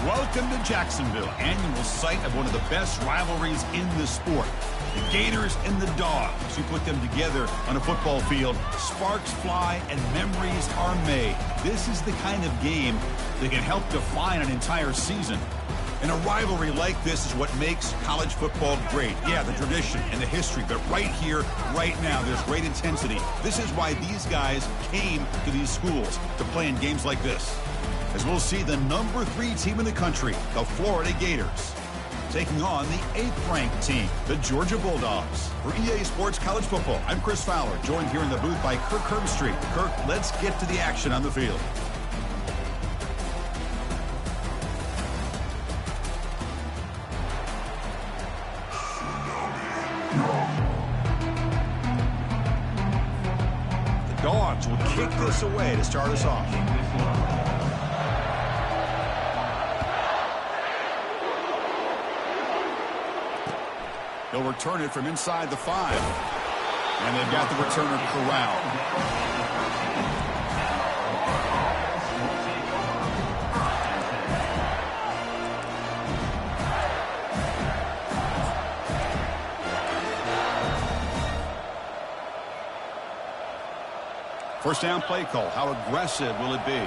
Welcome to Jacksonville, annual site of one of the best rivalries in the sport. The Gators and the Dogs. You put them together on a football field, sparks fly and memories are made. This is the kind of game that can help define an entire season. And a rivalry like this is what makes college football great. Yeah, the tradition and the history, but right here, right now, there's great intensity. This is why these guys came to these schools to play in games like this. As we'll see the number 3 team in the country, the Florida Gators, taking on the 8th-ranked team, the Georgia Bulldogs. For EA Sports College Football, I'm Chris Fowler, joined here in the booth by Kirk Herbstreit. Kirk, let's get to the action on the field. The Dogs will kick this away to start us off. They'll return it from inside the 5. And they've got the returner corralled. First down play call. How aggressive will it be?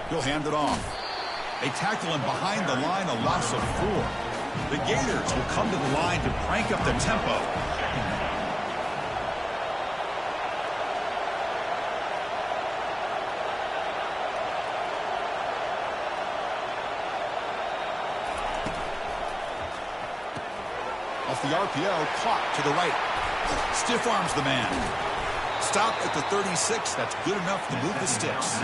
He'll hand it off. They tackle him behind the line, a loss of 4. The Gators will come to the line to crank up the tempo. Off the RPO, caught to the right. Stiff arms the man. Stop at the 36. That's good enough to move the sticks.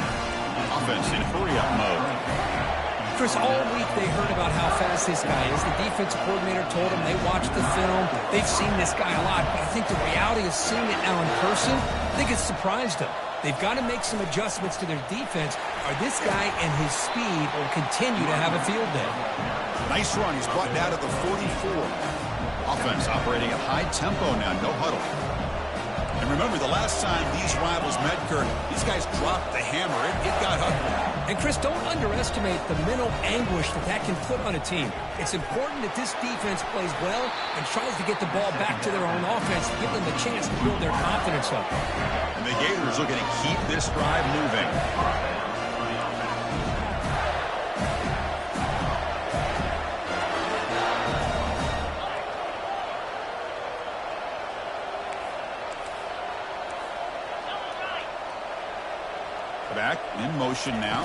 Offense in hurry-up mode. Chris, all week they heard about how fast this guy is. The defensive coordinator told them they watched the film. They've seen this guy a lot, but I think the reality of seeing it now in person, I think it's surprised them. They've got to make some adjustments to their defense, or this guy and his speed will continue to have a field day. Nice run. He's brought down to the 44. Offense operating at high tempo now, no huddle. And remember, the last time these rivals met, Kirk, these guys dropped the hammer. It got ugly. And, Chris, don't underestimate the mental anguish that can put on a team. It's important that this defense plays well and tries to get the ball back to their own offense to give them the chance to build their confidence up. And the Gators looking to keep this drive moving. Back in motion now.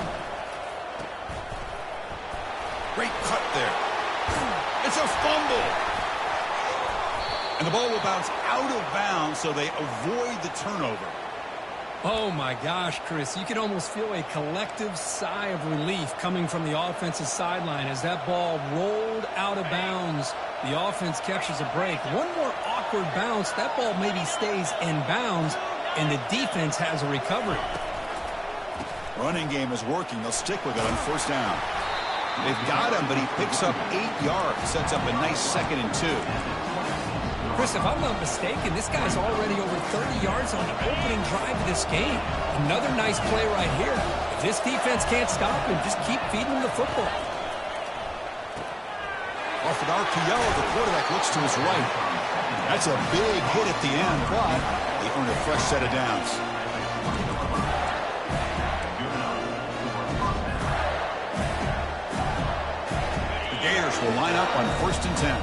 Great cut there. It's a fumble. And the ball will bounce out of bounds, so they avoid the turnover. Oh, my gosh, Chris. You can almost feel a collective sigh of relief coming from the offensive sideline as that ball rolled out of bounds. The offense catches a break. One more awkward bounce. That ball maybe stays in bounds, and the defense has a recovery. Running game is working. They'll stick with it on first down. They've got him, but he picks up 8 yards. Sets up a nice 2nd and 2. Chris, if I'm not mistaken, this guy's already over 30 yards on the opening drive of this game. Another nice play right here. If this defense can't stop him, just keep feeding him the football. Off an RPO, the quarterback looks to his right. That's a big hit at the end, but they earn a fresh set of downs. Gators will line up on 1st and 10.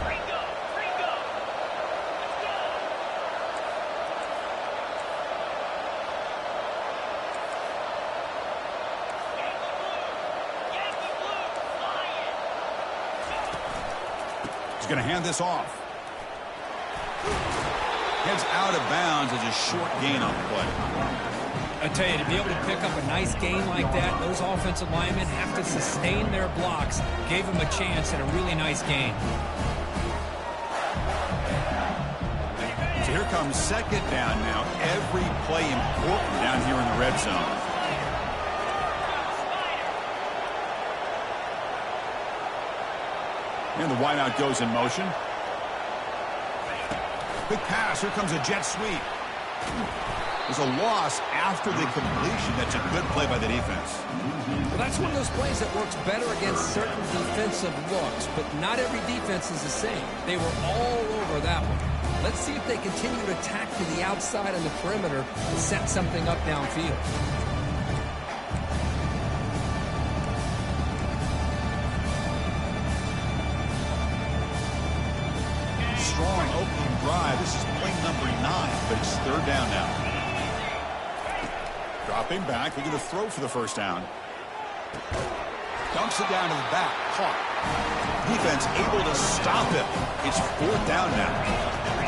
He's going to hand this off. Heads out of bounds as a short gain on the play. I tell you, to be able to pick up a nice gain like that, those offensive linemen have to sustain their blocks. Gave him a chance at a really nice gain. So here comes 2nd down now. Every play important down here in the red zone. And the wideout goes in motion. Quick pass. Here comes a jet sweep. There's a loss after the completion. That's a good play by the defense. Well, that's one of those plays that works better against certain defensive looks, but not every defense is the same. They were all over that one. Let's see if they continue to attack to the outside on the perimeter and set something up downfield. Strong opening drive. This is play number 9, but it's third down now. Dropping back, looking to throw for the first down. Dumps it down to the back. Caught. Defense able to stop him. It's fourth down now.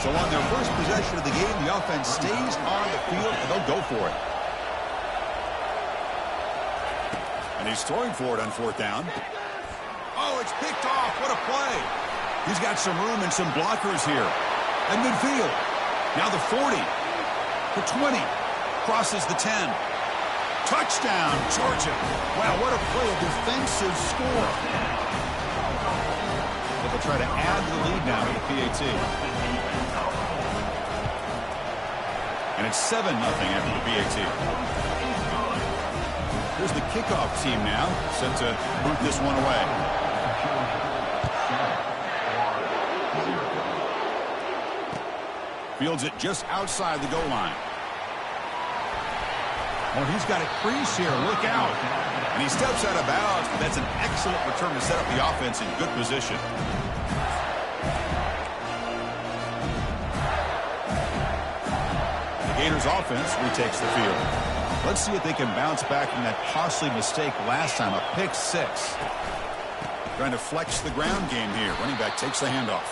So on their first possession of the game, the offense stays on the field, and they'll go for it. And he's throwing for it on fourth down. Oh, it's picked off. What a play. He's got some room and some blockers here. At midfield. Now the 40. The 20. Crosses the 10. Touchdown, Georgia. Wow, what a play. A defensive score. But they'll try to add to the lead now to the PAT. And it's 7-0 after the PAT. Here's the kickoff team now, set to boot this one away. Fields it just outside the goal line. Oh, he's got a crease here. Look out. And he steps out of bounds, but that's an excellent return to set up the offense in good position. The Gators offense retakes the field. Let's see if they can bounce back from that costly mistake last time, a pick 6. Trying to flex the ground game here. Running back takes the handoff.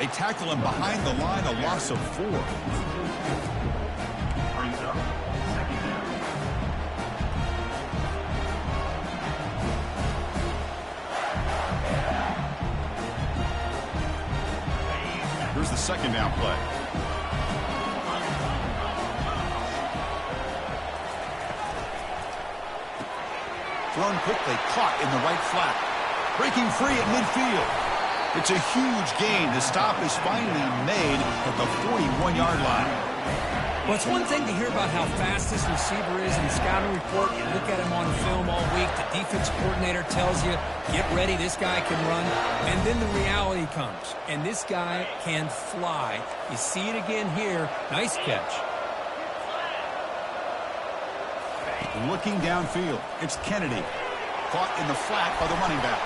They tackle him behind the line, a loss of 4. Here's the second down play. Thrown quickly, caught in the right flat. Breaking free at midfield. It's a huge gain. The stop is finally made at the 41-yard line. Well, it's one thing to hear about how fast this receiver is in the scouting report. You look at him on film all week. The defense coordinator tells you, get ready, this guy can run. And then the reality comes. And this guy can fly. You see it again here. Nice catch. Looking downfield. It's Kennedy. Caught in the flat by the running back.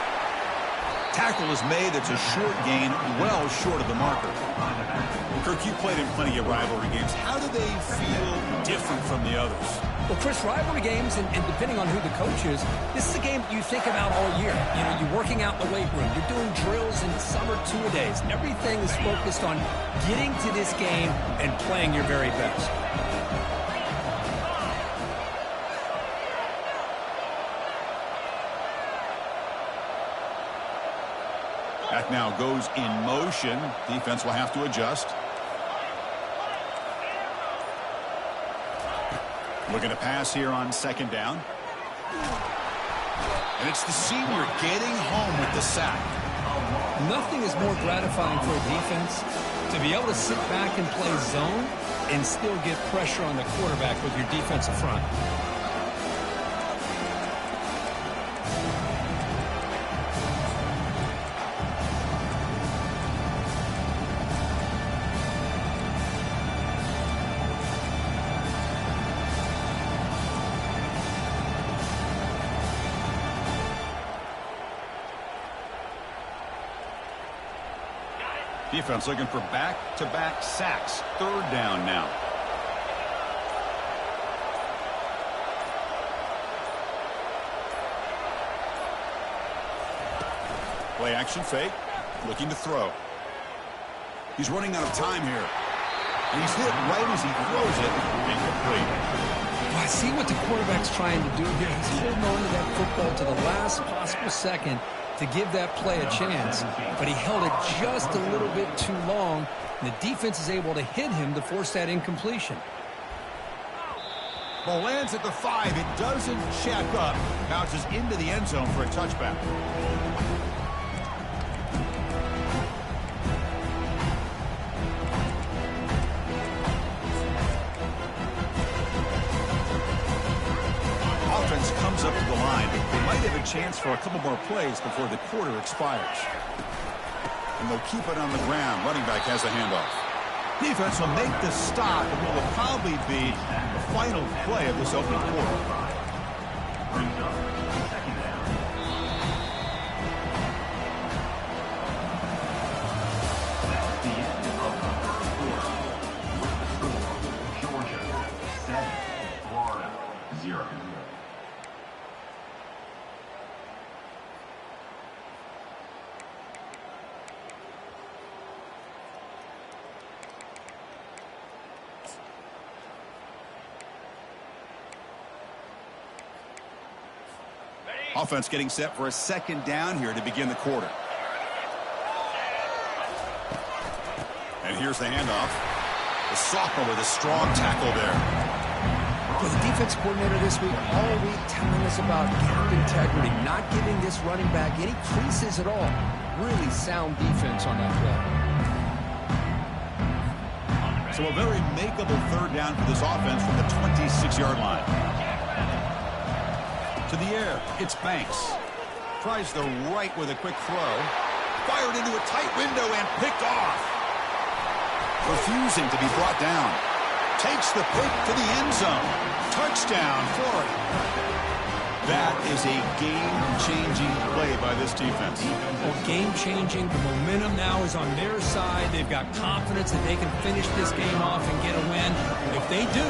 Tackle is made. It's a short gain, well short of the marker. Well, Kirk, you played in plenty of rivalry games. How do they feel different from the others? Well, Chris, rivalry games, and depending on who the coach is, this is a game you think about all year. You know, you're working out in the weight room. You're doing drills in summer two-a-days. Everything is focused on getting to this game and playing your very best. That now goes in motion. Defense will have to adjust. Looking to pass here on second down. And it's the senior getting home with the sack. Nothing is more gratifying for a defense to be able to sit back and play zone and still get pressure on the quarterback with your defensive front. Defense looking for back-to-back sacks. Third down now. Play action fake. Looking to throw. He's running out of time here. And he's hit right as he throws it. Incomplete. Well, I see what the quarterback's trying to do here. He's holding on to that football to the last possible second to give that play a chance, but he held it just a little bit too long, and the defense is able to hit him to force that incompletion. Ball lands at the 5. It doesn't check up. Bounces into the end zone for a touchback. comes up to the line. They might have a chance for a couple more plays before the quarter expires. And they'll keep it on the ground. Running back has a handoff. Defense will make the stop, and what will probably be the final play of this opening quarter. Offense getting set for a second down here to begin the quarter. And here's the handoff. The sophomore with a strong tackle there. Well, the defense coordinator this week all week telling us about gap integrity, not giving this running back any creases at all. Really sound defense on that play. So a very makeable third down for this offense from the 26-yard line. To the air, it's Banks. Tries the right with a quick throw. Fired into a tight window and picked off. Refusing to be brought down. Takes the pick to the end zone. Touchdown, Florida. That is a game-changing play by this defense. Well, game-changing. The momentum now is on their side. They've got confidence that they can finish this game off and get a win. If they do,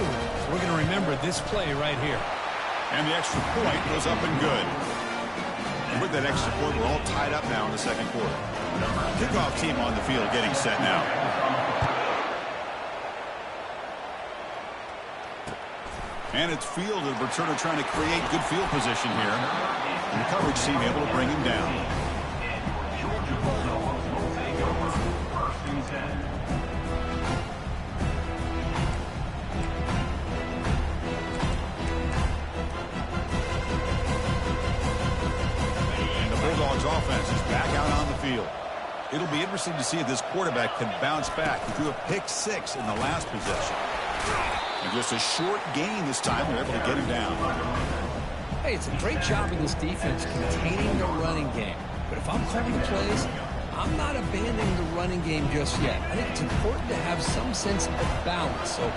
we're going to remember this play right here. And the extra point goes up and good. And with that extra point, we're all tied up now in the second quarter. Kickoff team on the field getting set now. And it's Field, the returner, trying to create good field position here. And the coverage team able to bring him down. Offense is back out on the field. It'll be interesting to see if this quarterback can bounce back. He threw a pick-6 in the last possession. And just a short gain this time. They're able to get him down. Hey, it's a great job of this defense containing the running game. But if I'm calling the plays, I'm not abandoning the running game just yet. I think it's important to have some sense of balance. So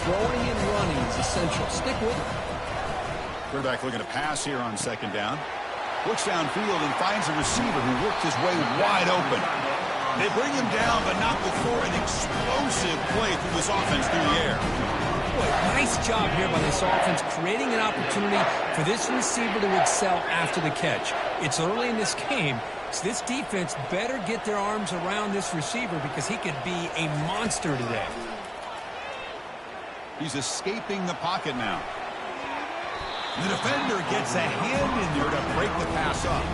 throwing and running is essential. Stick with it. Quarterback looking to pass here on second down. Looks downfield and finds a receiver who worked his way wide open. They bring him down, but not before an explosive play through this offense through the air. Boy, nice job here by this offense, creating an opportunity for this receiver to excel after the catch. It's early in this game, so this defense better get their arms around this receiver because he could be a monster today. He's escaping the pocket now. The defender gets a hand in there to break the pass up.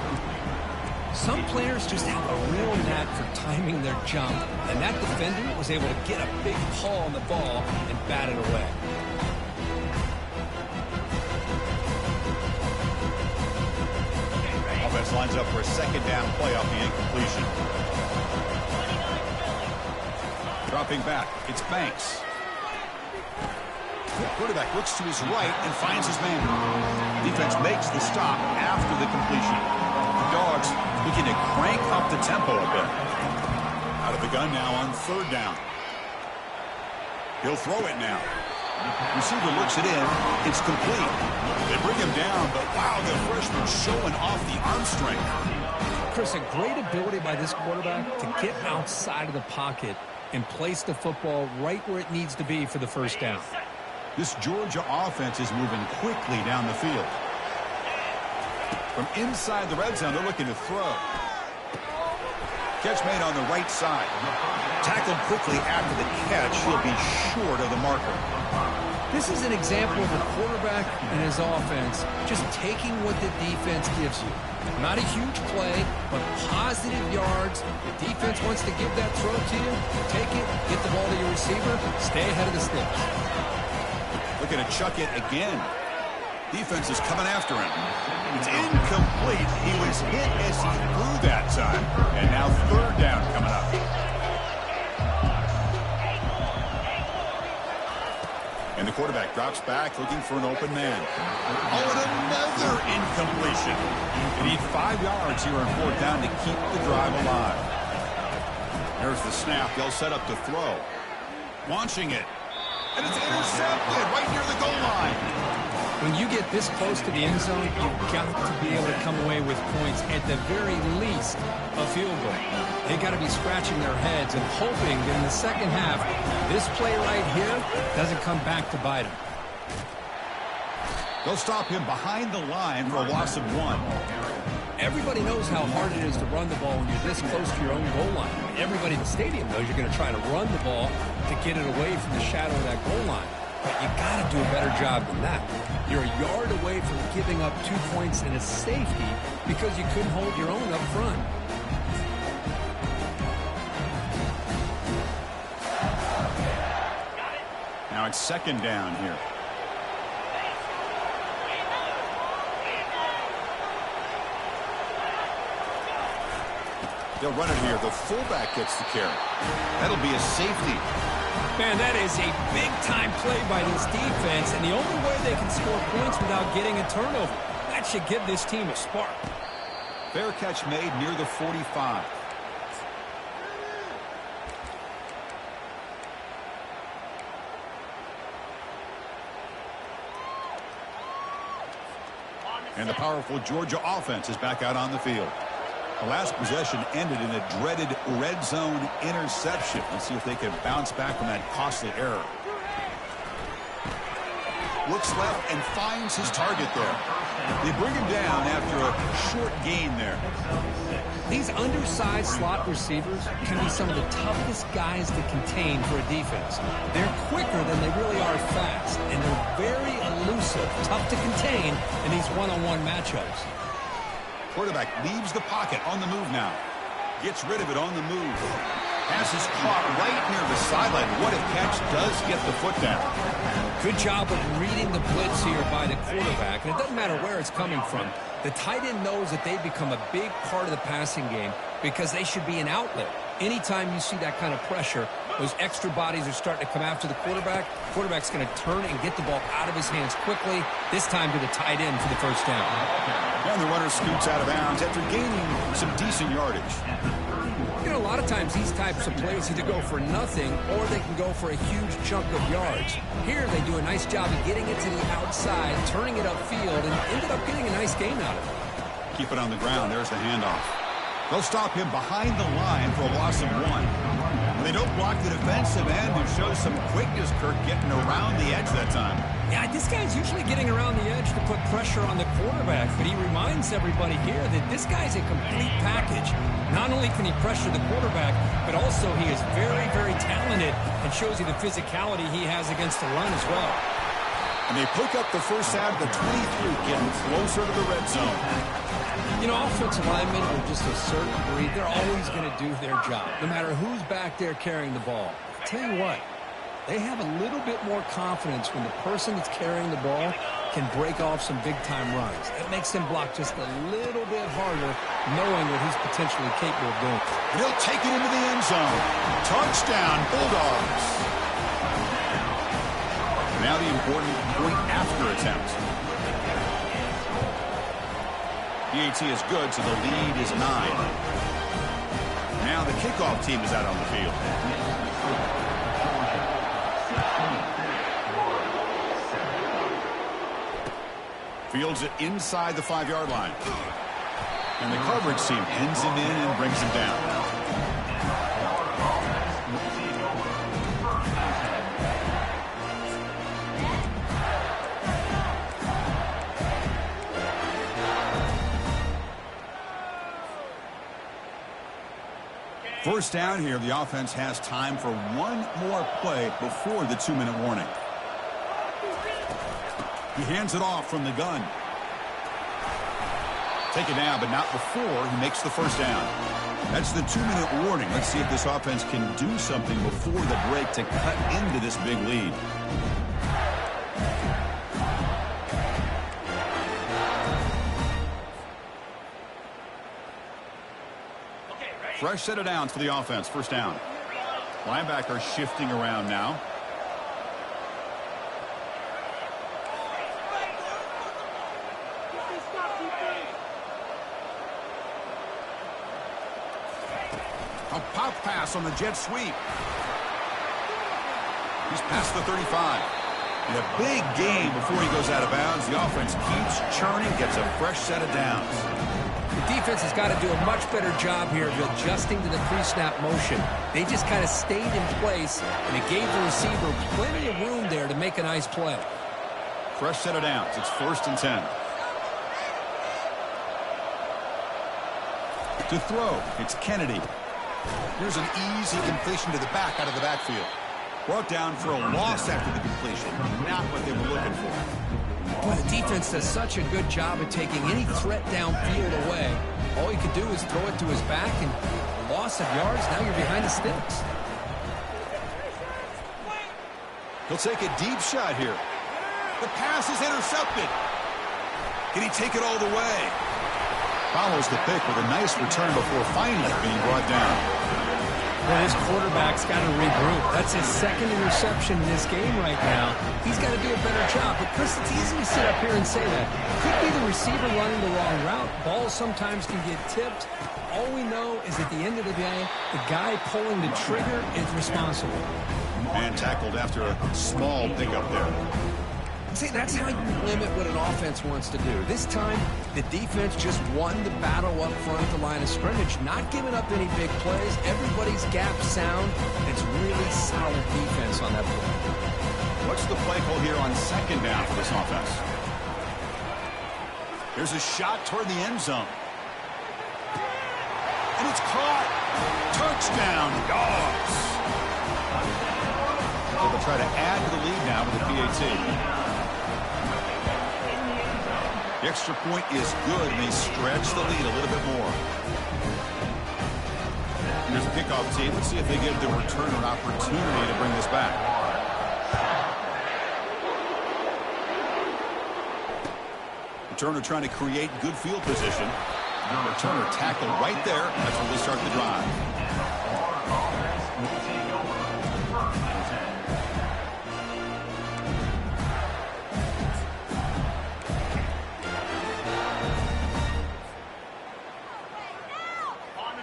Some players just have a real knack for timing their jump, and that defender was able to get a big paw on the ball and bat it away. Offense lines up for a second down play off the incompletion. Dropping back, it's Banks. Quarterback looks to his right and finds his man. Defense makes the stop after the completion. The Dogs looking to crank up the tempo a bit. Out of the gun now on third down. He'll throw it now. Receiver looks it in. It's complete. They bring him down, but wow, the freshman showing off the arm strength. Chris, a great ability by this quarterback to get outside of the pocket and place the football right where it needs to be for the first down. This Georgia offense is moving quickly down the field. From inside the red zone, they're looking to throw. Catch made on the right side. Tackled quickly after the catch. He'll be short of the marker. This is an example of a quarterback and his offense just taking what the defense gives you. Not a huge play, but positive yards. The defense wants to give that throw to you. Take it, get the ball to your receiver, stay ahead of the sticks. Looking to chuck it again. Defense is coming after him. It's incomplete. He was hit as he threw that time. And now third down coming up. And the the quarterback drops back looking for an open man. Oh, and another incompletion. They need 5 yards here on 4th down to keep the drive alive. There's the snap. They'll set up to throw. Launching it. And it's intercepted right near the goal line. When you get this close to the end zone, you've got to be able to come away with points, at the very least, a field goal. They got to be scratching their heads and hoping that in the second half, this play right here doesn't come back to bite them. They'll stop him behind the line for a loss of 1. Everybody knows how hard it is to run the ball when you're this close to your own goal line. Everybody in the stadium knows you're going to try to run the ball to get it away from the shadow of that goal line. But you got to do a better job than that. You're a yard away from giving up 2 points and a safety because you couldn't hold your own up front. Now it's 2nd down here. They'll run it here. The fullback gets the carry. That'll be a safety. Man, that is a big-time play by this defense, and the only way they can score points without getting a turnover. That should give this team a spark. Fair catch made near the 45. And the powerful Georgia offense is back out on the field. The last possession ended in a dreaded red zone interception. Let's see if they can bounce back from that costly error. Looks left and finds his target there. They bring him down after a short gain there. These undersized slot receivers can be some of the toughest guys to contain for a defense. They're quicker than they really are fast, and they're very elusive, tough to contain in these one-on-one matchups. Quarterback leaves the pocket on the move now. Gets rid of it on the move. Pass is caught right near the sideline. What a catch, does get the foot down. Good job of reading the blitz here by the quarterback. And it doesn't matter where it's coming from. The tight end knows that they've become a big part of the passing game because they should be an outlet. Anytime you see that kind of pressure, those extra bodies are starting to come after the quarterback. Quarterback's going to turn and get the ball out of his hands quickly, this time to the tight end for the first down. And the runner scoots out of bounds after gaining some decent yardage. You know, a lot of times these types of plays either go for nothing or they can go for a huge chunk of yards. Here they do a nice job of getting it to the outside, turning it upfield, and ended up getting a nice gain out of it. Keep it on the ground. There's the handoff. They'll stop him behind the line for a loss of 1. And they don't block the defensive end who shows some quickness, Kirk, getting around the edge that time. Yeah, this guy's usually getting around the edge to put pressure on the quarterback, but he reminds everybody here that this guy's a complete package. Not only can he pressure the quarterback, but also he is very, very talented and shows you the physicality he has against the run as well. And they pick up the first out of the 23, getting closer to the red zone. You know, offensive linemen are just a certain breed. They're always going to do their job, no matter who's back there carrying the ball. I'll tell you what, they have a little bit more confidence when the person that's carrying the ball can break off some big-time runs. It makes them block just a little bit harder, knowing what he's potentially capable of doing. They'll take it into the end zone. Touchdown, Bulldogs. Now the important point-after attempt. PAT is good, so the lead is 9. Now the kickoff team is out on the field. Fields it inside the 5-yard line. And the coverage team pins him in and brings him down. First down here, the offense has time for one more play before the 2-minute warning. He hands it off from the gun. Take it down, but not before he makes the first down. That's the 2-minute warning. Let's see if this offense can do something before the break to cut into this big lead. Fresh set of downs for the offense. First down. Linebacker shifting around now. A pop pass on the jet sweep. He's past the 35. And a big gain before he goes out of bounds. The offense keeps churning, gets a fresh set of downs. The defense has got to do a much better job here of adjusting to the pre-snap motion. They just kind of stayed in place, and it gave the receiver plenty of room there to make a nice play. Fresh set of downs. It's 1st and 10. To throw, it's Kennedy. Here's an easy completion to the back out of the backfield. Brought down for a loss after the completion. Not what they were looking for. Boy, the defense does such a good job of taking any threat downfield away. All he could do is throw it to his back, and a loss of yards, now you're behind the sticks. He'll take a deep shot here. The pass is intercepted. Can he take it all the way? Follows the pick with a nice return before finally being brought down. Well, his quarterback's got to regroup. That's his 2nd interception in this game right now. He's got to do a better job. But, Chris, it's easy to sit up here and say that. Could be the receiver running the wrong route. Balls sometimes can get tipped. All we know is at the end of the day, the guy pulling the trigger is responsible. Man tackled after a small pickup there. See, that's how you limit what an offense wants to do. This time, the defense just won the battle up front at the line of scrimmage, not giving up any big plays. Everybody's gap sound. It's really solid defense on that play. What's the play call here on 2nd down for this offense? There's a shot toward the end zone. And it's caught. Touchdown, Dogs. They'll try to add to the lead now with the PAT. The extra point is good, and they stretch the lead a little bit more. Here's a kickoff team. Let's see if they give the returner an opportunity to bring this back. Returner trying to create good field position. The returner tackled right there. That's where they start the drive.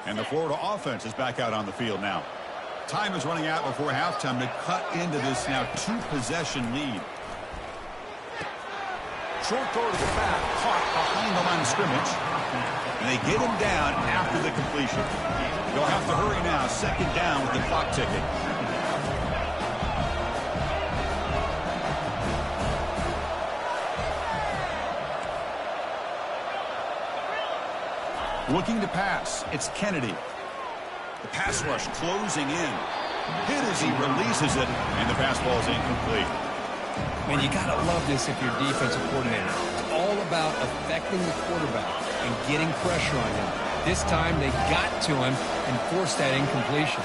And the Florida offense is back out on the field now. Time is running out before halftime to cut into this now 2-possession lead. Short throw to the back, caught behind the line of scrimmage. And they get him down after the completion. They'll have to hurry now, 2nd down with the clock ticking. Looking to pass, it's Kennedy. The pass rush closing in. Hit as he releases it, and the pass ball is incomplete. Man, you got to love this if you're a defensive coordinator. It's all about affecting the quarterback and getting pressure on him. This time they got to him and forced that incompletion.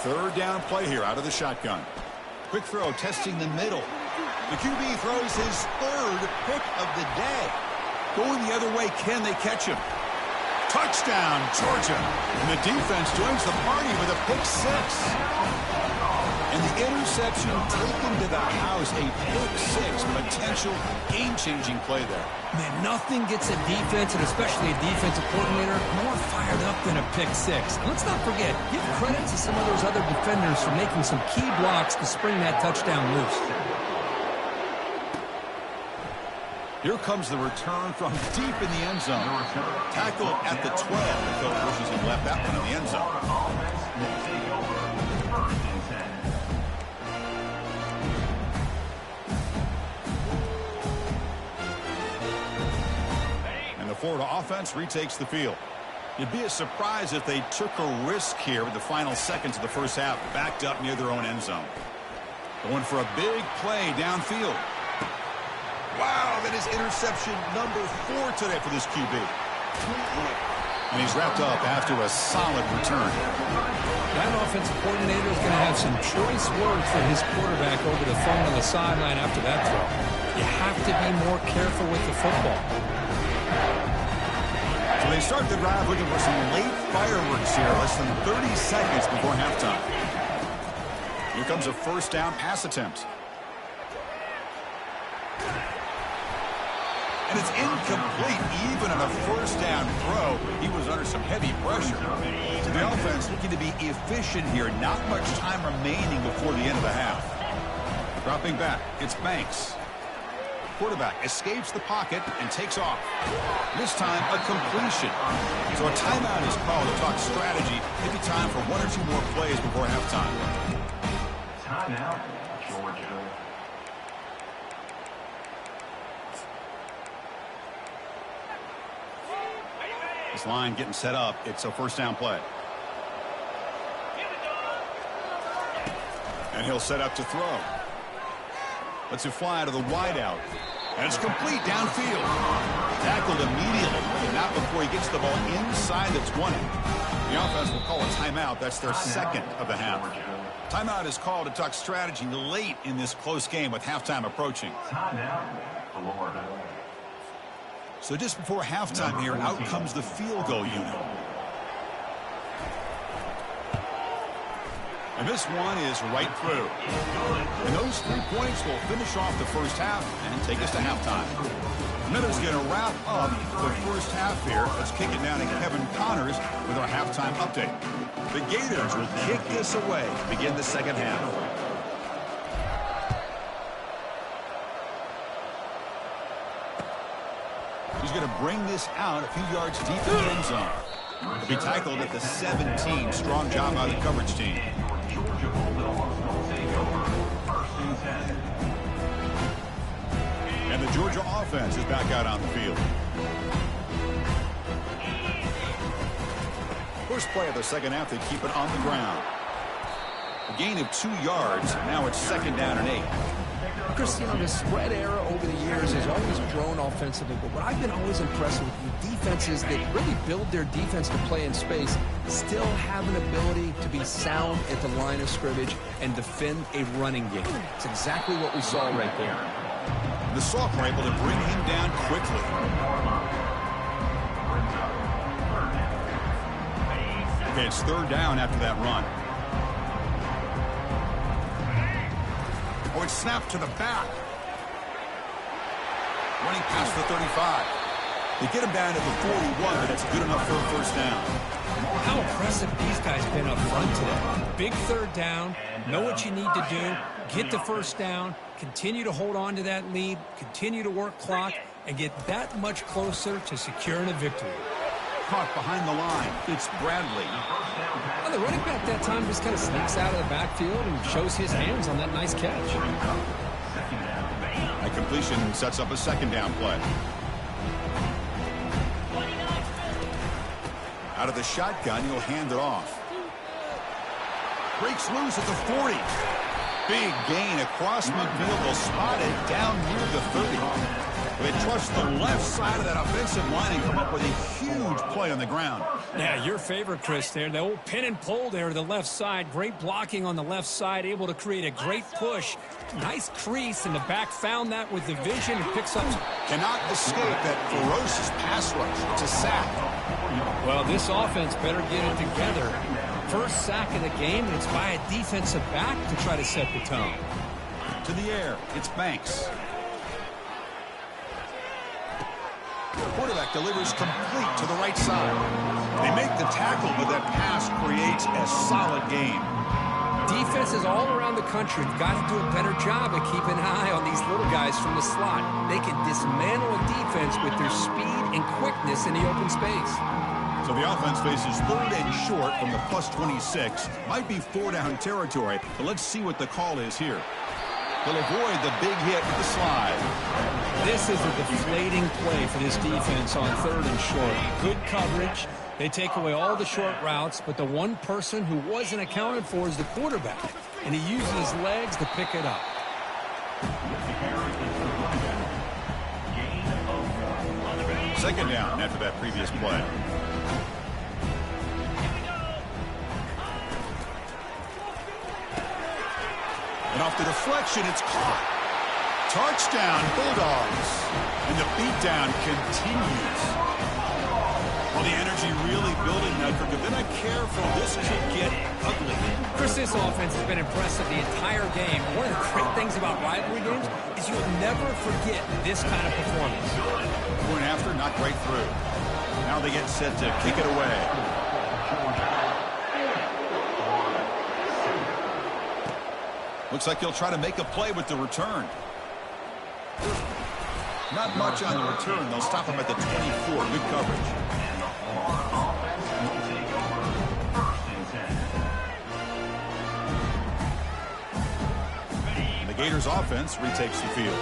Third down play here out of the shotgun. Quick throw testing the middle. The QB throws his 3rd pick of the day. Going the other way, can they catch him? Touchdown, Georgia. And the defense joins the party with a pick 6. And the interception taken to the house, a pick 6, potential game-changing play there. Man, nothing gets a defense, and especially a defensive coordinator, more fired up than a pick 6. And let's not forget, give credit to some of those other defenders for making some key blocks to spring that touchdown loose. Here comes the return from deep in the end zone. Tackled at the 12. The coach wishes he left that one in the end zone. And the Florida offense retakes the field. It'd be a surprise if they took a risk here with the final seconds of the first half, backed up near their own end zone. Going for a big play downfield. Wow, that is interception number 4 today for this QB. And he's wrapped up after a solid return. That offensive coordinator is going to have some choice words for his quarterback over the phone on the sideline after that throw. You have to be more careful with the football. So they start the drive looking for some late fireworks here, less than 30 seconds before halftime. Here comes a first down pass attempt. And it's incomplete. Even on a first down throw, he was under some heavy pressure. So the offense looking to be efficient here. Not much time remaining before the end of the half. Dropping back, it's Banks. Quarterback escapes the pocket and takes off. This time, a completion. So a timeout is called to talk strategy. Maybe time for one or two more plays before halftime. Timeout, Georgia. This line getting set up. It's a first down play. And he'll set up to throw. Lets it fly to the wideout. And it's complete downfield. Tackled immediately, but not before he gets the ball inside the 20. The offense will call a timeout. That's their second of the half. Timeout is called to talk strategy late in this close game with halftime approaching. Timeout, Florida. So just before halftime here, out comes the field goal unit. And this one is right through. And those 3 points will finish off the first half and take us to halftime. Miller's going to wrap up the first half here. Let's kick it down to Kevin Connors with our halftime update. The Gators will kick this away to begin the second half. He's going to bring this out a few yards deep in the end zone. He'll be tackled at the 17. Strong job by the coverage team. Georgia Bulldogs will take over first and 10. And the Georgia offense is back out on the field. First play of the second half, they keep it on the ground. A gain of 2 yards. Now it's second down and 8. Chris, you know, the spread era over the years has always grown offensively, but what I've been always impressed with defenses that really build their defense to play in space still have an ability to be sound at the line of scrimmage and defend a running game. It's exactly what we saw right there. The Sox were able to bring him down quickly. Okay, it's third down after that run. Oh, it's snapped to the back. Running past the 35. They get him down to the 41, but that's good enough for a first down. How impressive these guys been up front today. Big third down, know what you need to do, get the first down, continue to hold on to that lead, continue to work clock, and get that much closer to securing a victory. Caught behind the line. It's Bradley. Well, the running back that time just kind of sneaks out of the backfield and shows his hands on that nice catch. That completion sets up a second down play. Out of the shotgun, he'll hand it off. Breaks loose at the 40. Big gain across midfield. They'll spot it down near the 30. They trust the left side of that offensive line and come up with a huge play on the ground. Yeah, your favorite, Chris, there. The old pin and pull there to the left side. Great blocking on the left side, able to create a great push. Nice crease, and the back found that with the vision and picks up. Cannot escape that ferocious pass rush. It's a sack. Well, this offense better get it together. First sack of the game, and it's by a defensive back to try to set the tone. To the air, it's Banks. The quarterback delivers complete to the right side. They make the tackle, but that pass creates a solid game. Defenses all around the country have got to do a better job of keeping an eye on these little guys from the slot. They can dismantle a defense with their speed and quickness in the open space. So the offense faces third and short from the plus 26. Might be 4-down territory, but let's see what the call is here. They'll avoid the big hit with the slide. This is a deflating play for this defense on third and short. Good coverage. They take away all the short routes, but the one person who wasn't accounted for is the quarterback, and he uses his legs to pick it up. Second down after that previous play. And off the deflection, it's caught. Touchdown, Bulldogs. And the beatdown continues. Well, the energy really building now. If they're not careful, this could get ugly. Chris, this offense has been impressive the entire game. One of the great things about rivalry games is you'll never forget this kind of performance. Going after, knocked right through. Now they get set to kick it away. Looks like he'll try to make a play with the return. Not much on the return. They'll stop him at the 24. Good coverage. The Gators offense retakes the field.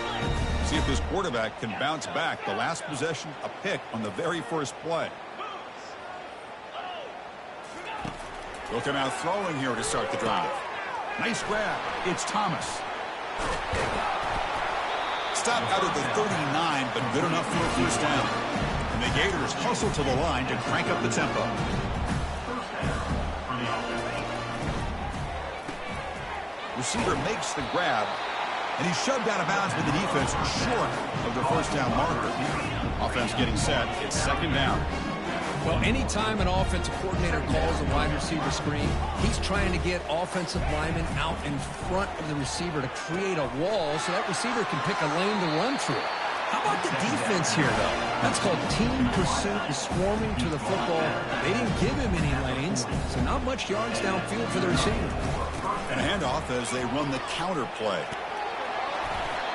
See if this quarterback can bounce back. The last possession, a pick on the very first play. They'll come out throwing here to start the drive. Nice grab. It's Thomas. Stop out of the 39, but good enough for a first down. And the Gators hustle to the line to crank up the tempo. Receiver makes the grab, and he's shoved out of bounds with the defense short of the first down marker. Offense getting set. It's second down. Well, anytime an offensive coordinator calls a wide receiver screen, he's trying to get offensive linemen out in front of the receiver to create a wall so that receiver can pick a lane to run through. How about the defense here, though? That's called team pursuit and swarming to the football. They didn't give him any lanes, so not much yards downfield for the receiver. And a handoff as they run the counter play.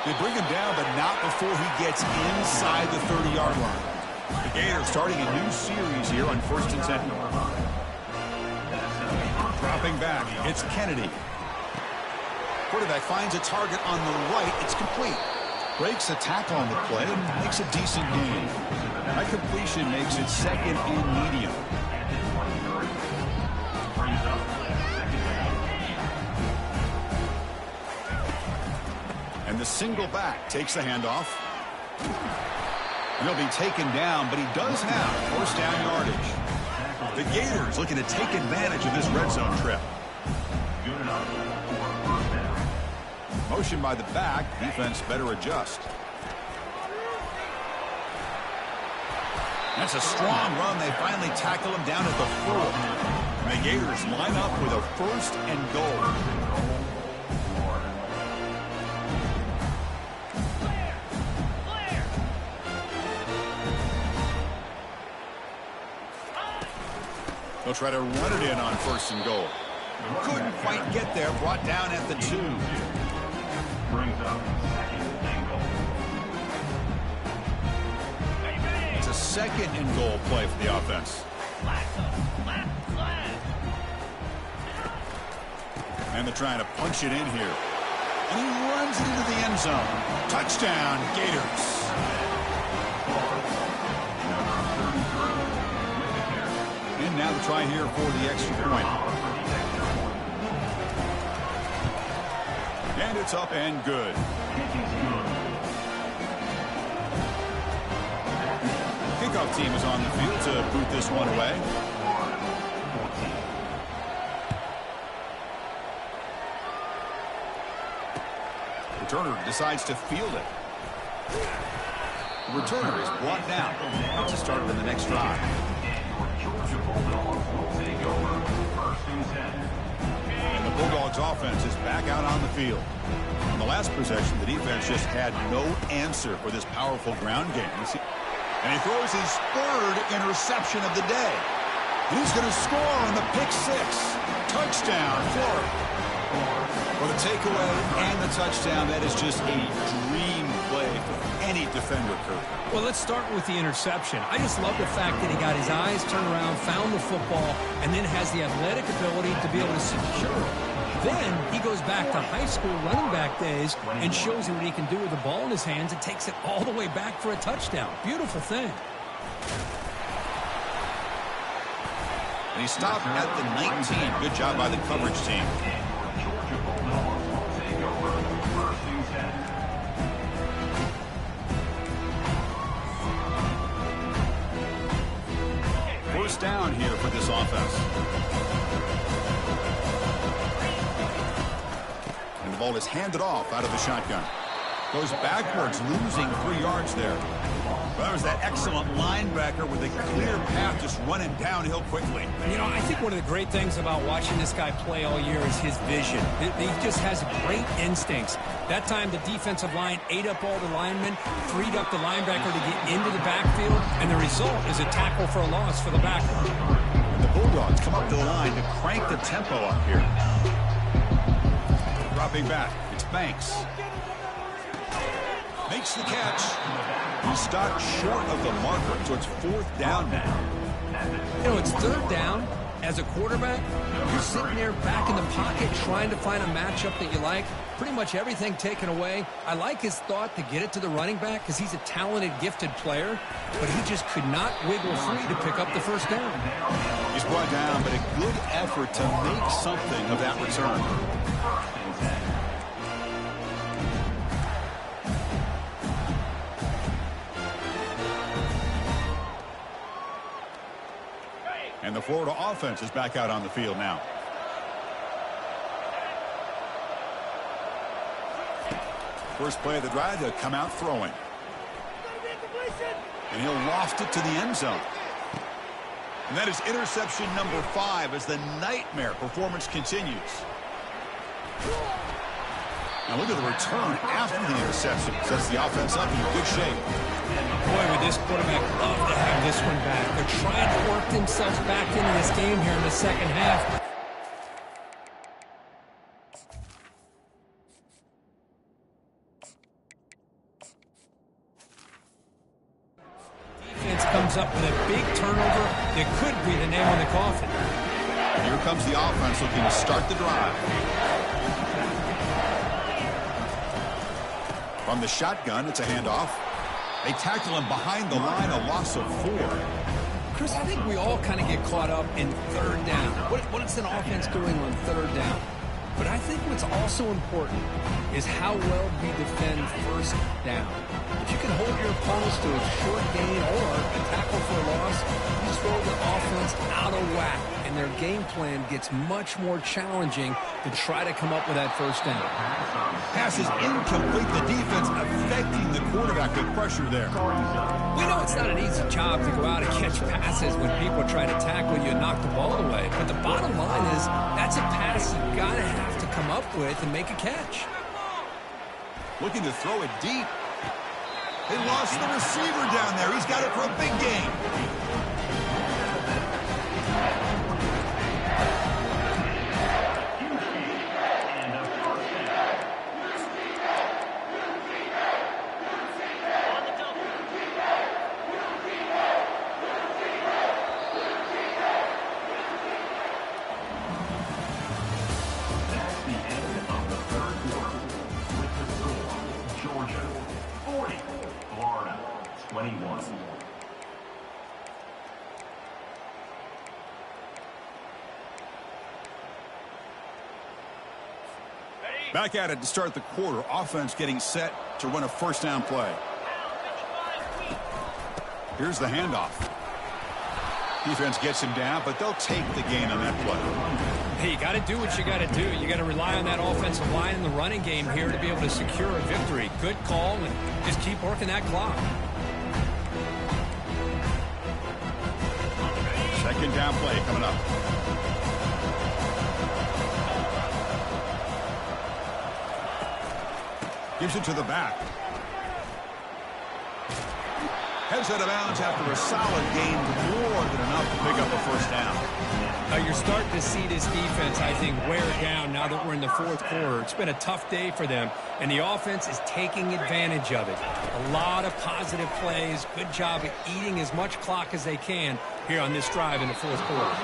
They bring him down, but not before he gets inside the 30-yard line. The Gators starting a new series here on 1st and 10. Dropping back, it's Kennedy. Quarterback finds a target on the right. It's complete. Breaks a tackle on the play and makes a decent gain. That completion makes it second and medium. And the single back takes the handoff. And he'll be taken down, but he does have first down yardage. The Gators looking to take advantage of this red zone trip. Motion by the back. Defense better adjust. That's a strong run. They finally tackle him down at the 4. And the Gators line up with a first and goal. They'll try to run it in on 1st and goal. Couldn't quite get there. Brought down at the 2. It's a second and goal play for the offense. And they're trying to punch it in here. And he runs it into the end zone. Touchdown, Gators. And now the try here for the extra point. And it's up and good. Kickoff team is on the field to boot this one away. Returner decides to field it. The returner is brought down. It's a start in the next drive. And the Bulldogs offense is back out on the field. On the last possession, the defense just had no answer for this powerful ground game. And he throws his 3rd interception of the day. He's going to score on the pick 6. Touchdown, Florida. For the takeaway and the touchdown, that is just a dream play for any defender, Kirk. Well, let's start with the interception. I just love the fact that he got his eyes turned around, found the football, and then has the athletic ability to be able to secure it. Then he goes back to high school running back days and shows you what he can do with the ball in his hands and takes it all the way back for a touchdown. Beautiful thing. And he stopped at the 19. Good job by the coverage team. First down here for this offense. And the ball is handed off out of the shotgun. Goes backwards, losing 3 yards there. Well, there's that excellent linebacker with a clear path just running downhill quickly. You know, I think one of the great things about watching this guy play all year is his vision. He just has great instincts. That time, the defensive line ate up all the linemen, freed up the linebacker to get into the backfield, and the result is a tackle for a loss for the backer. The Bulldogs come up to the line to crank the tempo up here. Dropping back, it's Banks. Makes the catch. He stopped short of the marker, so it's 4th down now. You know, it's 3rd down. As a quarterback, you're sitting there back in the pocket trying to find a matchup that you like. Pretty much everything taken away. I like his thought to get it to the running back because he's a talented, gifted player, but he just could not wiggle free to pick up the 1st down. He's brought down, but a good effort to make something of that return. And the Florida offense is back out on the field now. First play of the drive, they'll come out throwing. And he'll loft it to the end zone. And that is interception number 5 as the nightmare performance continues. Now look at the return after the interception. Sets the offense up in good shape. Boy, would this quarterback love to have this one back. They're trying to work themselves back into this game here in the 2nd half. Defense comes up with a big turnover that could be the nail in the coffin. Here comes the offense looking to start the drive. From the shotgun, it's a handoff. They tackle him behind the line, a loss of 4. Chris, I think we all kind of get caught up in 3rd down. What is an offense doing on 3rd down? But I think what's also important is how well we defend 1st down. If you can hold your opponents to a short gain or a tackle for a loss, you throw the offense out of whack, and their game plan gets much more challenging to try to come up with that 1st down. Pass is incomplete. The defense affecting the quarterback with pressure there. We know it's not an easy job to go out and catch passes when people try to tackle you and knock the ball away. But the bottom line is that's a pass you've got to have to come up with and make a catch. Looking to throw it deep. They lost the receiver down there. He's got it for a big gain. Back at it to start the quarter. Offense getting set to run a 1st down play. Here's the handoff. Defense gets him down, but they'll take the gain on that play. Hey, you got to do what you got to do. You got to rely on that offensive line in the running game here to be able to secure a victory. Good call, and just keep working that clock. 2nd down play coming up. Gives it to the back. Heads out of bounds after a solid gain, more than enough to pick up a 1st down. You're starting to see this defense, I think, wear down now that we're in the 4th quarter. It's been a tough day for them, and the offense is taking advantage of it. A lot of positive plays. Good job of eating as much clock as they can here on this drive in the 4th quarter.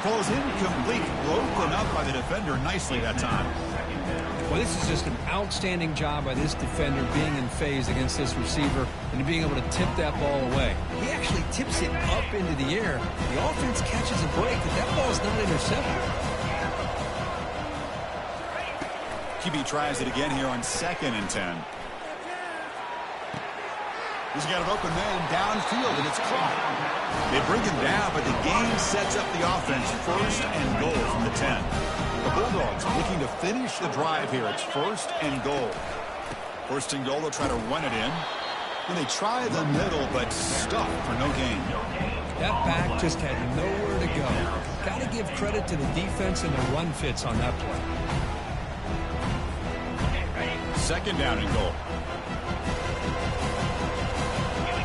Falls incomplete, broken up by the defender nicely that time. Well, this is just an outstanding job by this defender being in phase against this receiver and being able to tip that ball away. He actually tips it up into the air. The offense catches a break, but that ball's not intercepted. QB tries it again here on 2nd and 10. He's got an open man downfield, and it's caught. They bring him down, but the game sets up the offense 1st and goal from the 10. The Bulldogs looking to finish the drive here. It's 1st and goal. 1st and goal, they'll try to run it in. And they try the middle, but stuck for no gain. That back just had nowhere to go. Got to give credit to the defense and the run fits on that play. Second down and goal.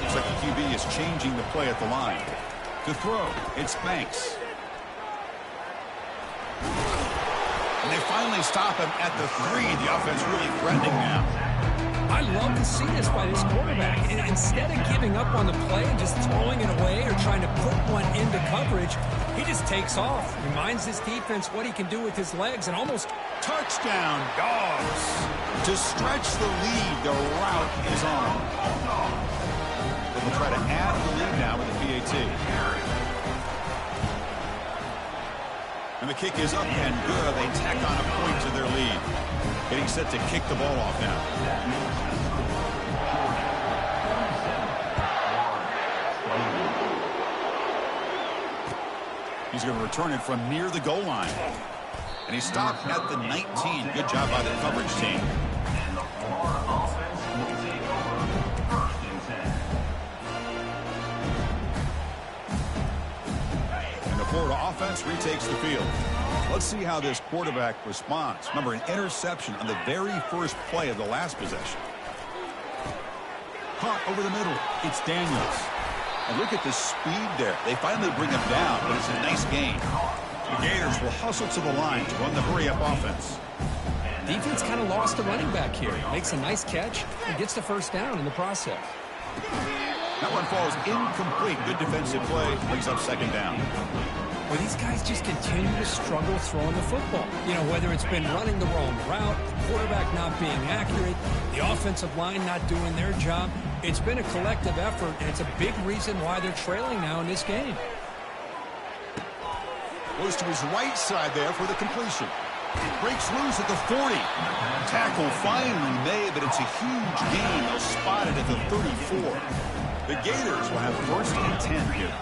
Looks like the QB is changing the play at the line. To throw, it's Banks. And they finally stop him at the 3. The offense really threatening now. I love to see this by this quarterback. And instead of giving up on the play and just throwing it away or trying to put one into coverage, he just takes off. Reminds his defense what he can do with his legs and almost... Touchdown, Dogs. To stretch the lead, the route is on. They will try to add the lead now with the PAT. And the kick is up and good. They tack on a point to their lead. Getting set to kick the ball off now. He's going to return it from near the goal line. And he stopped at the 19. Good job by the coverage team. And the Florida offense will take over 1st and 10. And the Florida offense retakes the field. Let's see how this quarterback responds. Remember, an interception on the very first play of the last possession. Caught over the middle. It's Daniels. And look at the speed there. They finally bring him down, but it's a nice gain. The Gators will hustle to the line to run the hurry-up offense. Defense kind of lost the running back here. Makes a nice catch and gets the first down in the process. That one falls incomplete. Good defensive play. Brings up second down. Well, these guys just continue to struggle throwing the football. You know, whether it's been running the wrong route, the quarterback not being accurate, the offensive line not doing their job. It's been a collective effort, and it's a big reason why they're trailing now in this game. Goes to his right side there for the completion. Breaks loose at the 40. Tackle finally made, but it's a huge gain. They'll spot it at the 34. The Gators will have 1st and 10 here.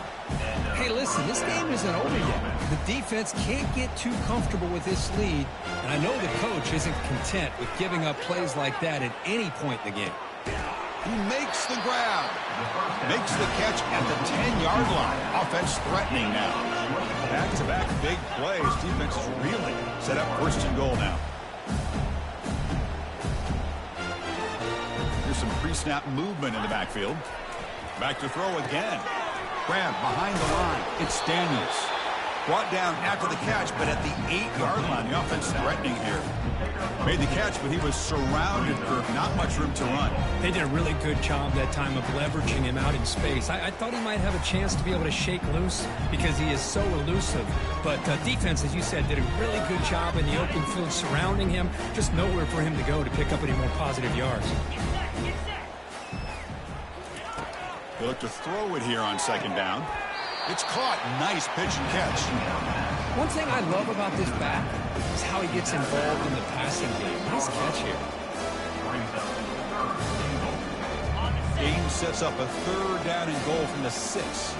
Hey, listen, this game isn't over yet. The defense can't get too comfortable with this lead, and I know the coach isn't content with giving up plays like that at any point in the game. He makes the grab. Makes the catch at the 10-yard line. Offense threatening now. Back-to-back big plays. Defense is really set up 1st and goal now. Here's some pre-snap movement in the backfield. Back to throw again. Grab behind the line. It's Daniels. Brought down after the catch, but at the 8-yard line. The offense threatening here. Made the catch, but he was surrounded, Kirk. Not much room to run. They did a really good job that time of leveraging him out in space. I thought he might have a chance to be able to shake loose because he is so elusive. But defense, as you said, did a really good job in the open field surrounding him. Just nowhere for him to go to pick up any more positive yards. They look to throw it here on second down. It's caught. Nice pitch and catch. One thing I love about this back is how he gets involved in the passing game. Nice catch here. Game sets up a 3rd down and goal from the 6.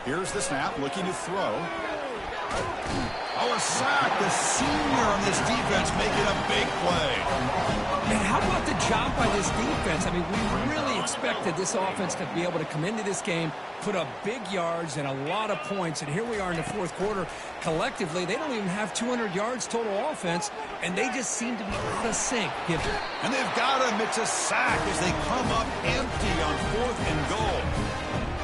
Here's the snap, looking to throw. Oh, a sack. The senior on this defense making a big play. And how about the job by this defense? I mean, we really expected this offense to be able to come into this game, put up big yards and a lot of points. And here we are in the 4th quarter. Collectively, they don't even have 200 yards total offense, and they just seem to be out of sync. And they've got him. It's a sack as they come up empty on 4th and goal.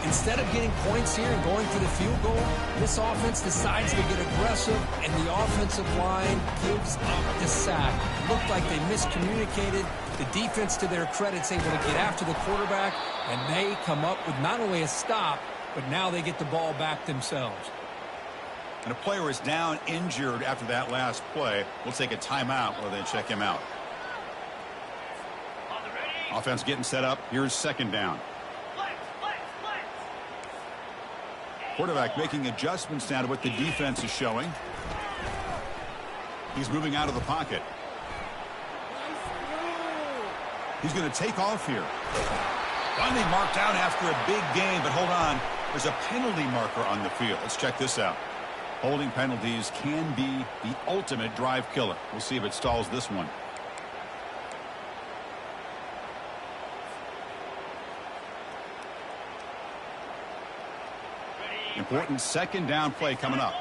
Instead of getting points here and going for the field goal, this offense decides to get aggressive, and the offensive line gives up the sack. It looked like they miscommunicated. The defense, to their credit, is able to get after the quarterback, and they come up with not only a stop, but now they get the ball back themselves. And a player is down injured after that last play. We'll take a timeout while they check him out. Offense getting set up. Here's second down. Quarterback making adjustments now to what the defense is showing. He's moving out of the pocket. He's going to take off here. Finally marked down after a big game, but hold on. There's a penalty marker on the field. Let's check this out. Holding penalties can be the ultimate drive killer. We'll see if it stalls this one. Important second down play coming up.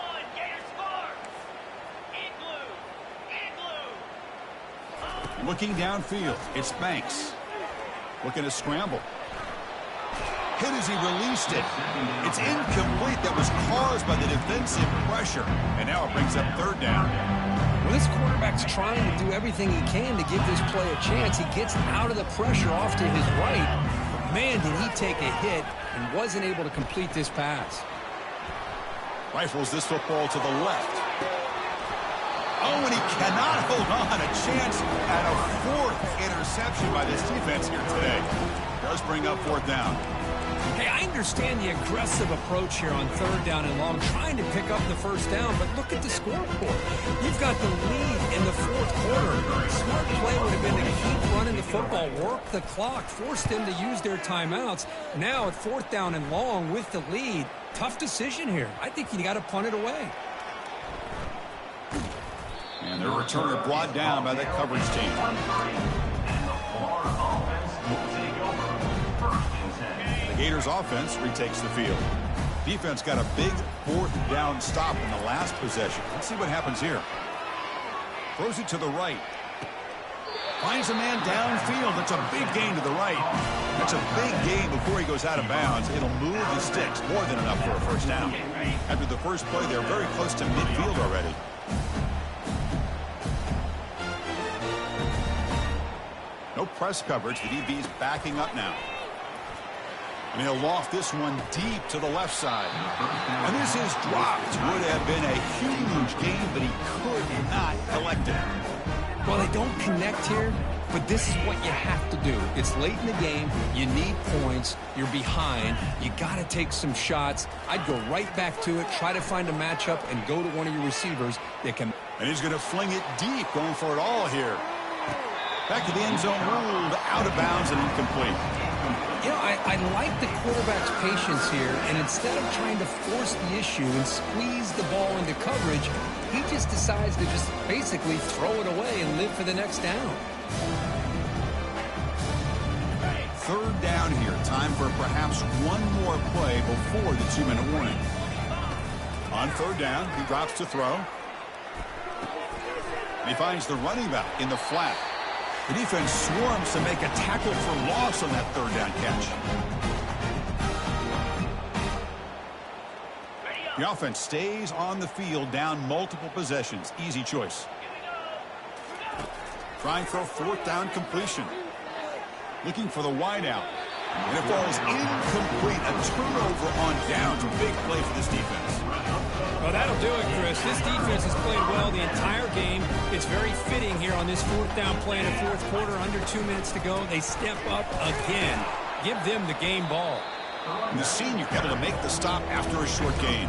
Looking downfield, it's Banks. Looking to scramble. Hit as he released it. It's incomplete. That was caused by the defensive pressure. And now it brings up third down. Well, this quarterback's trying to do everything he can to give this play a chance. He gets out of the pressure off to his right. But man, did he take a hit and wasn't able to complete this pass. Rifles this football to the left. Oh, and he cannot hold on. A chance at a fourth interception by this defense here today. Does bring up fourth down. Hey, I understand the aggressive approach here on third down and long, trying to pick up the first down, but look at the scoreboard. You've got the lead in the fourth quarter. Smart play would have been to keep running the football, work the clock, force them to use their timeouts. Now at fourth down and long with the lead, tough decision here. I think you got to punt it away. And the returner brought down by the coverage team. The Gators offense retakes the field. Defense got a big fourth down stop in the last possession. Let's see what happens here. Throws it to the right. Finds a man downfield. That's a big gain to the right. That's a big gain before he goes out of bounds. It'll move the sticks more than enough for a first down. After the first play, they're very close to midfield already. No press coverage. The DB's backing up now. And he'll loft this one deep to the left side. And this is dropped. Would have been a huge gain, but he could not collect it. Well, they don't connect here, but this is what you have to do. It's late in the game. You need points. You're behind. You got to take some shots. I'd go right back to it, try to find a matchup, and go to one of your receivers that can. And he's going to fling it deep, going for it all here. Back to the end zone, ruled out of bounds and incomplete. You know, I like the quarterback's patience here, and instead of trying to force the issue and squeeze the ball into coverage, he just decides to just basically throw it away and live for the next down. Third down here. Time for perhaps one more play before the 2-minute warning. On third down, he drops to throw. And he finds the running back in the flat. The defense swarms to make a tackle for loss on that third down catch. The offense stays on the field, down multiple possessions. Easy choice. Trying for a fourth down completion. Looking for the wideout. And it falls incomplete. A turnover on downs. A big play for this defense. Well, that'll do it, Chris. This defense has played well the entire game. It's very fitting here on this fourth down play in the fourth quarter. Under 2 minutes to go. They step up again. Give them the game ball. And the senior able to make the stop after a short gain.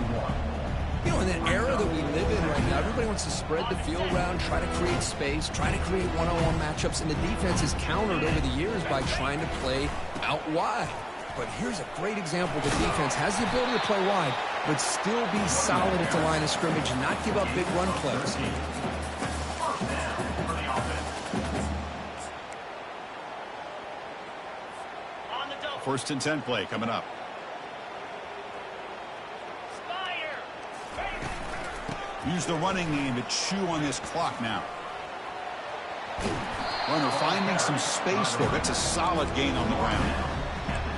You know, in the era that we live in right now, everybody wants to spread the field around, try to create space, try to create one-on-one matchups, and the defense has countered over the years by trying to play out wide. But here's a great example. The defense has the ability to play wide, but still be solid at the line of scrimmage and not give up big run plays. First and 10 play coming up. Use the running game to chew on this clock now. Runner finding some space there. That's a solid gain on the ground.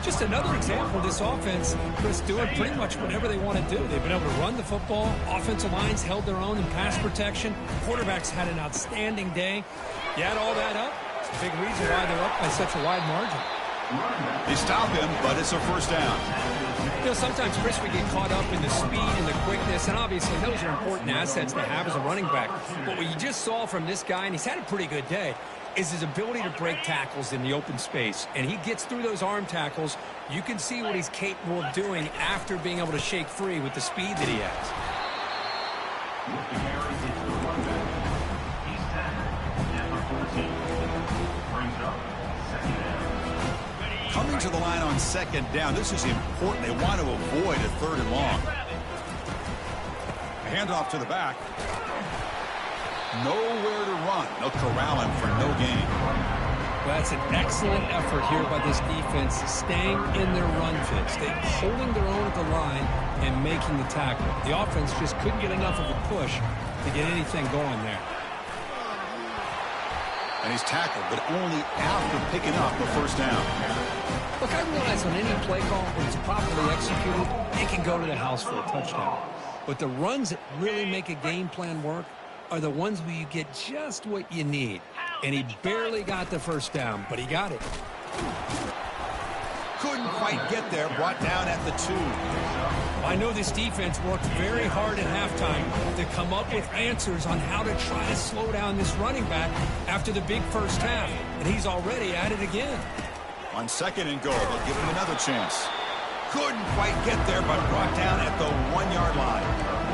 Just another example of this offense, Chris, doing pretty much whatever they want to do. They've been able to run the football. Offensive lines held their own in pass protection. Quarterbacks had an outstanding day. You add all that up, it's a big reason why they're up by such a wide margin. They stop him, but it's a first down. You know, sometimes, Chris, we get caught up in the speed and the quickness, and obviously those are important assets to have as a running back. But what you just saw from this guy, and he's had a pretty good day, is his ability to break tackles in the open space. And he gets through those arm tackles. You can see what he's capable of doing after being able to shake free with the speed that he has. Coming to the line on second down. This is important. They want to avoid a third and long. Handoff to the back. Nowhere to run. They'll corral him for no gain. Well, that's an excellent effort here by this defense, staying in their run fits. They're holding their own at the line and making the tackle. The offense just couldn't get enough of a push to get anything going there. And he's tackled, but only after picking up the first down. Look, I realize on any play call, when it's properly executed, it can go to the house for a touchdown. But the runs that really make a game plan work are the ones where you get just what you need. And he barely got the first down, but he got it. Couldn't quite get there, brought down at the 2. I know this defense worked very hard at halftime to come up with answers on how to try to slow down this running back after the big first half. And he's already at it again. On 2nd and goal, they'll give him another chance. Couldn't quite get there, but brought down at the 1-yard line.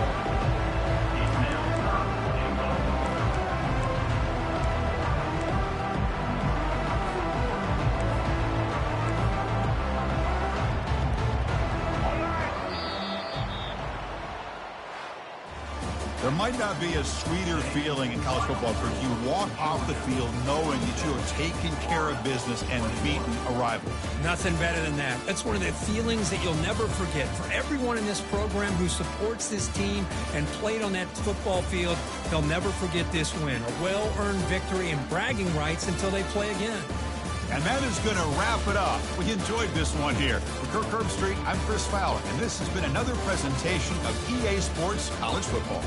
There might not be a sweeter feeling in college football if you walk off the field knowing that you have taken care of business and beaten a rival. Nothing better than that. That's one of the feelings that you'll never forget. For everyone in this program who supports this team and played on that football field, they'll never forget this win. A well-earned victory and bragging rights until they play again. And that is going to wrap it up. We enjoyed this one here. For Kirk Herbstreit, I'm Chris Fowler, and this has been another presentation of EA Sports College Football.